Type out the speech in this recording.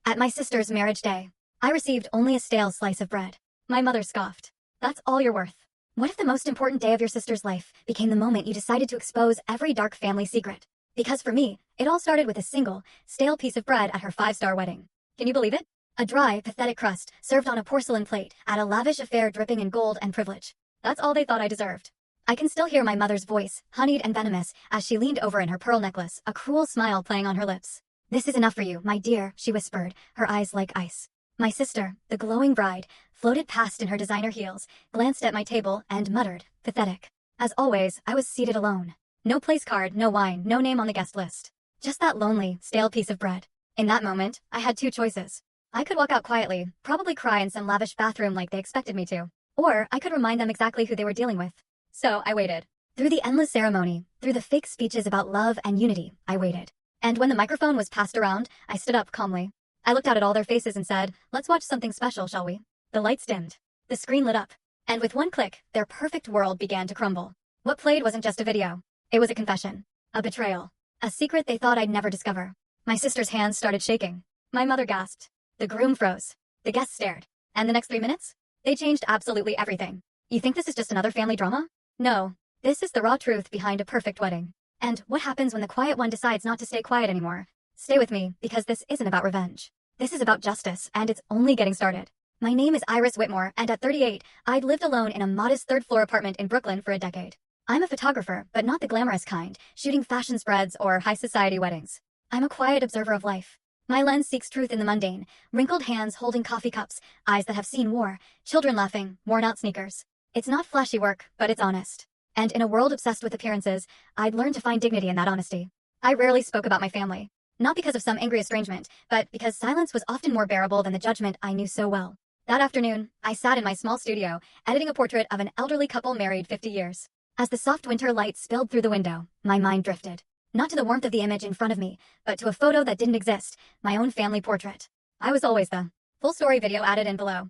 At my sister's marriage day, I received only a stale slice of bread. My mother scoffed. That's all you're worth. What if the most important day of your sister's life became the moment you decided to expose every dark family secret? Because for me, it all started with a single, stale piece of bread at her five-star wedding. Can you believe it? A dry, pathetic crust served on a porcelain plate at a lavish affair dripping in gold and privilege. That's all they thought I deserved. I can still hear my mother's voice, honeyed and venomous, as she leaned over in her pearl necklace, a cruel smile playing on her lips. "This is enough for you, my dear," she whispered, her eyes like ice. My sister, the glowing bride, floated past in her designer heels, glanced at my table, and muttered, "Pathetic." As always, I was seated alone. No place card, no wine, no name on the guest list. Just that lonely, stale piece of bread. In that moment, I had two choices. I could walk out quietly, probably cry in some lavish bathroom like they expected me to. Or I could remind them exactly who they were dealing with. So I waited. Through the endless ceremony, through the fake speeches about love and unity, I waited. And when the microphone was passed around, I stood up calmly. I looked out at all their faces and said, "Let's watch something special, shall we?" The lights dimmed. The screen lit up. And with one click, their perfect world began to crumble. What played wasn't just a video. It was a confession. A betrayal. A secret they thought I'd never discover. My sister's hands started shaking. My mother gasped. The groom froze. The guests stared. And the next 3 minutes? They changed absolutely everything. You think this is just another family drama? No. This is the raw truth behind a perfect wedding. And what happens when the quiet one decides not to stay quiet anymore? Stay with me, because this isn't about revenge. This is about justice, and it's only getting started. My name is Iris Whitmore, and at 38, I'd lived alone in a modest third-floor apartment in Brooklyn for a decade. I'm a photographer, but not the glamorous kind, shooting fashion spreads or high-society weddings. I'm a quiet observer of life. My lens seeks truth in the mundane, wrinkled hands holding coffee cups, eyes that have seen war, children laughing, worn-out sneakers. It's not flashy work, but it's honest. And in a world obsessed with appearances, I'd learned to find dignity in that honesty. I rarely spoke about my family. Not because of some angry estrangement, but because silence was often more bearable than the judgment I knew so well. That afternoon, I sat in my small studio, editing a portrait of an elderly couple married 50 years. As the soft winter light spilled through the window, my mind drifted. Not to the warmth of the image in front of me, but to a photo that didn't exist, my own family portrait. I was always the full story video added in below.